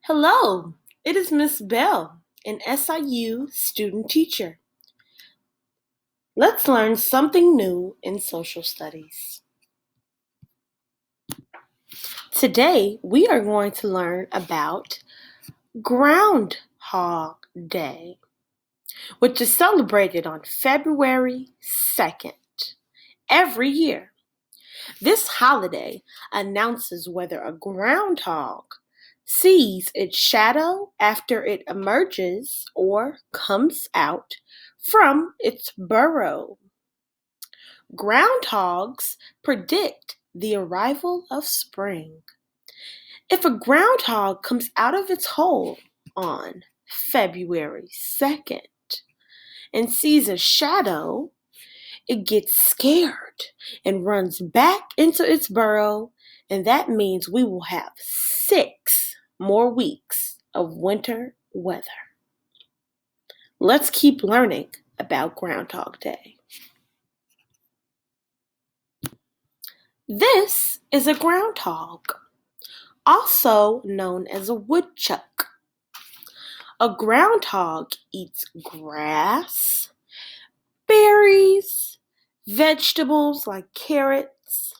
Hello, it is Miss Bell, an SIU student teacher. Let's learn something new in social studies. Today, we are going to learn about Groundhog Day, which is celebrated on February 2nd every year. This holiday announces whether a groundhog sees its shadow after it emerges or comes out from its burrow. Groundhogs predict the arrival of spring. If a groundhog comes out of its hole on February 2nd and sees a shadow, it gets scared and runs back into its burrow, and that means we will have 6 more weeks of winter weather. Let's keep learning about Groundhog Day. This is a groundhog, also known as a woodchuck. A groundhog eats grass, berries, vegetables like carrots,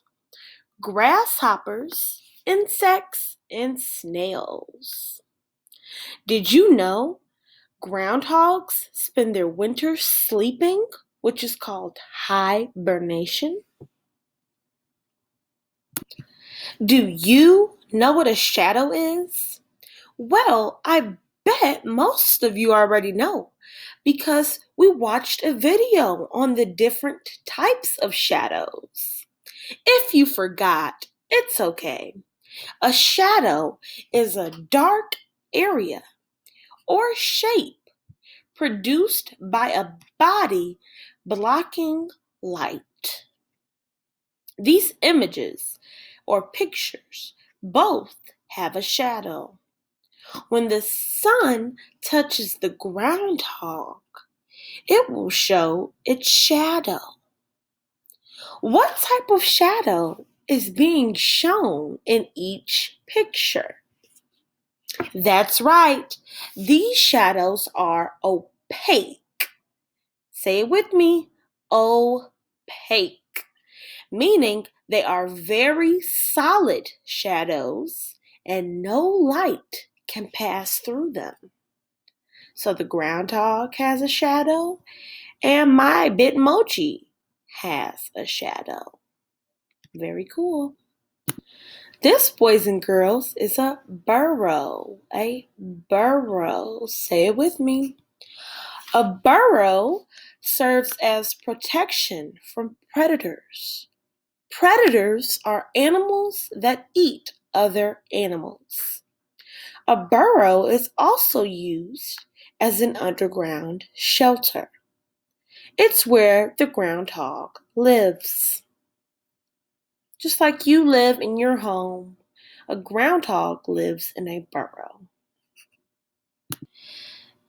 grasshoppers, insects, and snails. Did you know groundhogs spend their winter sleeping, which is called hibernation? Do you know what a shadow is? Well, I bet most of you already know because we watched a video on the different types of shadows. If you forgot, it's okay. A shadow is a dark area or shape produced by a body blocking light. These images or pictures both have a shadow. When the sun touches the groundhog, it will show its shadow. What type of shadow is being shown in each picture? That's right. These shadows are opaque. Say it with me, opaque, meaning they are very solid shadows and no light can pass through them. So the groundhog has a shadow and my Bitmoji has a shadow. Very cool. This, boys and girls, is a burrow. A burrow. Say it with me. A burrow serves as protection from predators. Predators are animals that eat other animals. A burrow is also used as an underground shelter. It's where the groundhog lives. Just like you live in your home, a groundhog lives in a burrow.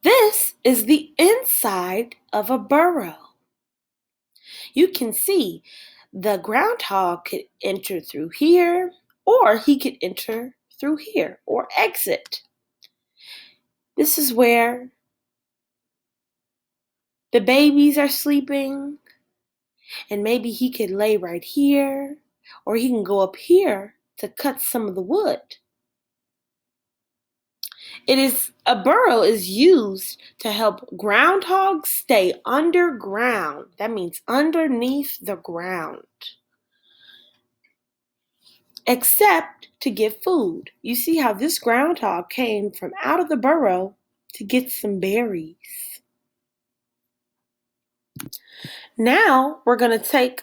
This is the inside of a burrow. You can see the groundhog could enter through here, or he could enter through here, or exit. This is where the babies are sleeping, and maybe he could lay right here, or he can go up here to cut some of the wood. A burrow is used to help groundhogs stay underground. That means underneath the ground. Except to get food. You see how this groundhog came from out of the burrow to get some berries. Now we're going to take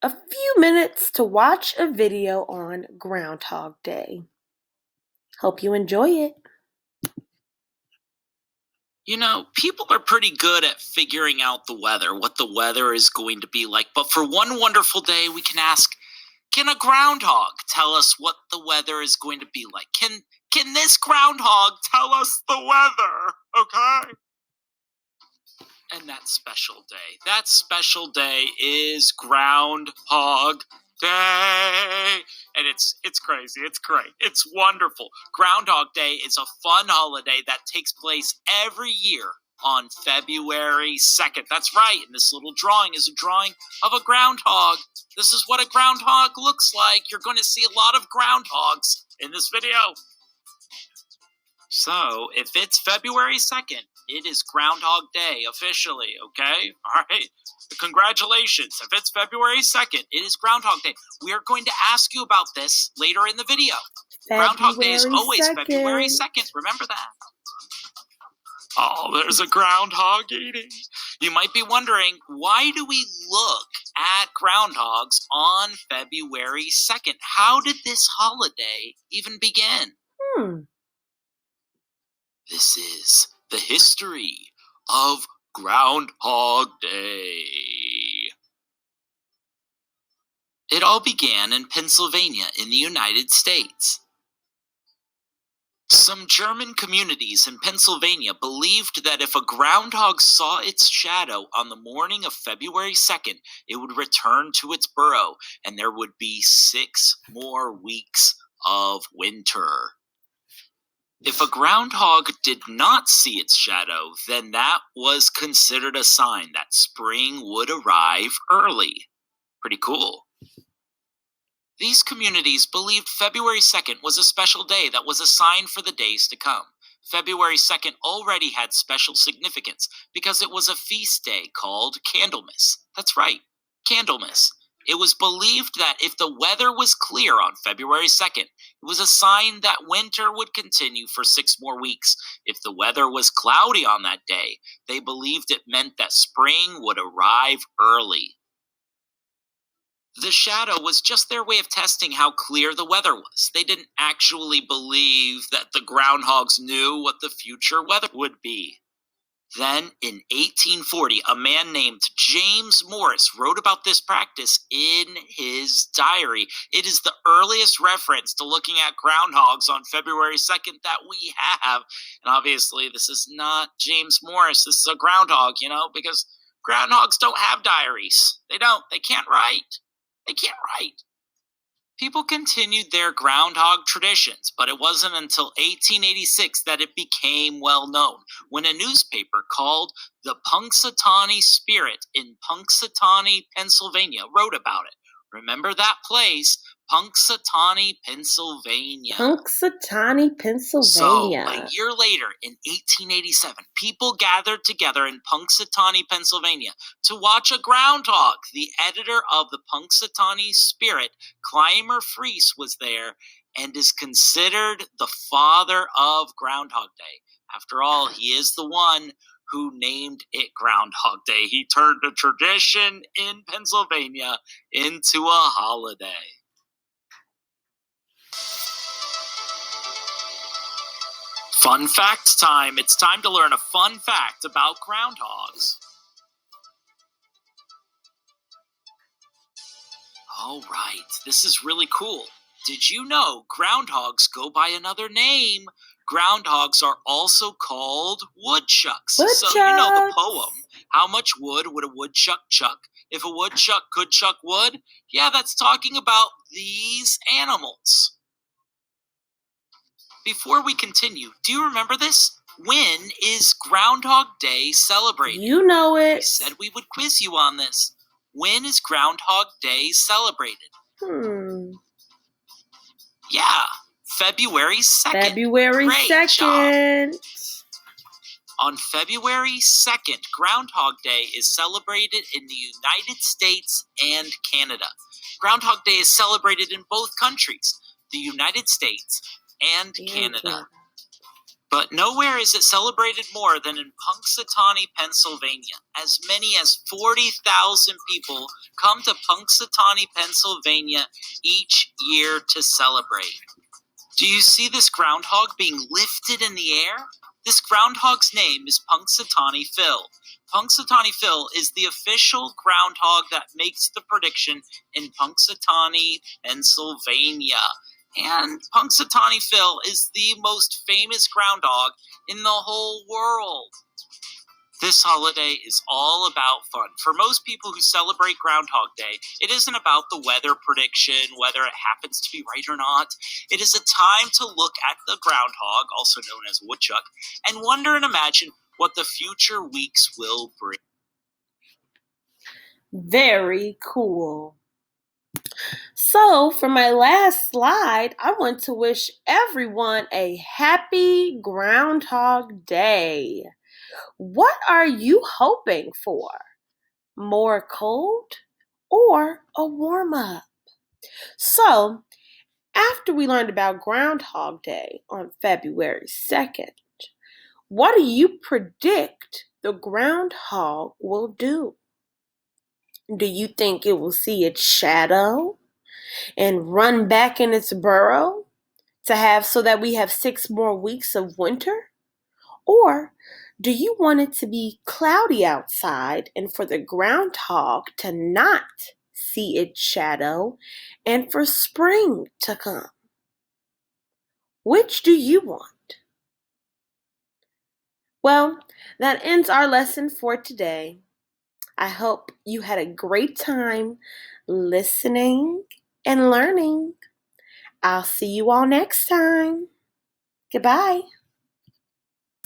a few minutes to watch a video on Groundhog Day. Hope you enjoy it. You know, people are pretty good at figuring out the weather, what the weather is going to be like. But for one wonderful day, we can ask, can a groundhog tell us what the weather is going to be like? Can this groundhog tell us the weather? Okay? And that special day is Groundhog Day. And it's crazy. It's great. It's wonderful. Groundhog Day is a fun holiday that takes place every year on February 2nd. That's right. And this little drawing is a drawing of a groundhog. This is what a groundhog looks like. You're going to see a lot of groundhogs in this video. So, if it's February 2nd, it is Groundhog Day officially, okay? All right. Congratulations. If it's February 2nd, it is Groundhog Day. We are going to ask you about this later in the video. Groundhog Day is always February 2nd. Remember that. Oh, there's a groundhog eating. You might be wondering, why do we look at groundhogs on February 2nd? How did this holiday even begin? This is the history of Groundhog Day. It all began in Pennsylvania in the United States. Some German communities in Pennsylvania believed that if a groundhog saw its shadow on the morning of February 2nd, it would return to its burrow and there would be 6 more weeks of winter. If a groundhog did not see its shadow, then that was considered a sign that spring would arrive early. Pretty cool. These communities believed February 2nd was a special day that was a sign for the days to come. February 2nd already had special significance because it was a feast day called Candlemas. That's right, Candlemas. It was believed that if the weather was clear on February 2nd, it was a sign that winter would continue for 6 more weeks. If the weather was cloudy on that day, they believed it meant that spring would arrive early. The shadow was just their way of testing how clear the weather was. They didn't actually believe that the groundhogs knew what the future weather would be. Then, in 1840, a man named James Morris wrote about this practice in his diary. It is the earliest reference to looking at groundhogs on February 2nd that we have. And obviously, this is not James Morris. This is a groundhog, because groundhogs don't have diaries. They don't. They can't write. They can't write. People continued their groundhog traditions, but it wasn't until 1886 that it became well known, when a newspaper called the Punxsutawney Spirit in Punxsutawney, Pennsylvania wrote about it. Remember that place? Punxsutawney, Pennsylvania. Punxsutawney, Pennsylvania. So, a year later, in 1887, people gathered together in Punxsutawney, Pennsylvania, to watch a groundhog. The editor of the Punxsutawney Spirit, Clymer Freese, was there and is considered the father of Groundhog Day. After all, he is the one who named it Groundhog Day. He turned a tradition in Pennsylvania into a holiday. Fun fact time. It's time to learn a fun fact about groundhogs. All right, this is really cool. Did you know groundhogs go by another name? Groundhogs are also called woodchucks. So you know the poem, how much wood would a woodchuck chuck? If a woodchuck could chuck wood? Yeah, that's talking about these animals. Before we continue, do you remember this? When is Groundhog Day celebrated? You know it. We said we would quiz you on this. When is Groundhog Day celebrated? Yeah, February 2nd. February Great 2nd. Job. On February 2nd, Groundhog Day is celebrated in the United States and Canada. Groundhog Day is celebrated in both countries, the United States and Canada. But nowhere is it celebrated more than in Punxsutawney, Pennsylvania. As many as 40,000 people come to Punxsutawney, Pennsylvania each year to celebrate. Do you see this groundhog being lifted in the air? This groundhog's name is Punxsutawney Phil. Punxsutawney Phil is the official groundhog that makes the prediction in Punxsutawney, Pennsylvania. And Punxsutawney Phil is the most famous groundhog in the whole world. This holiday is all about fun. For most people who celebrate Groundhog Day, it isn't about the weather prediction, whether it happens to be right or not. It is a time to look at the groundhog, also known as woodchuck, and wonder and imagine what the future weeks will bring. Very cool. So, for my last slide, I want to wish everyone a happy Groundhog Day. What are you hoping for? More cold or a warm up? So, after we learned about Groundhog Day on February 2nd, what do you predict the groundhog will do? Do you think it will see its shadow and run back in its burrow so that we have 6 more weeks of winter? Or do you want it to be cloudy outside and for the groundhog to not see its shadow and for spring to come? Which do you want? Well, that ends our lesson for today. I hope you had a great time listening and learning. I'll see you all next time. Goodbye.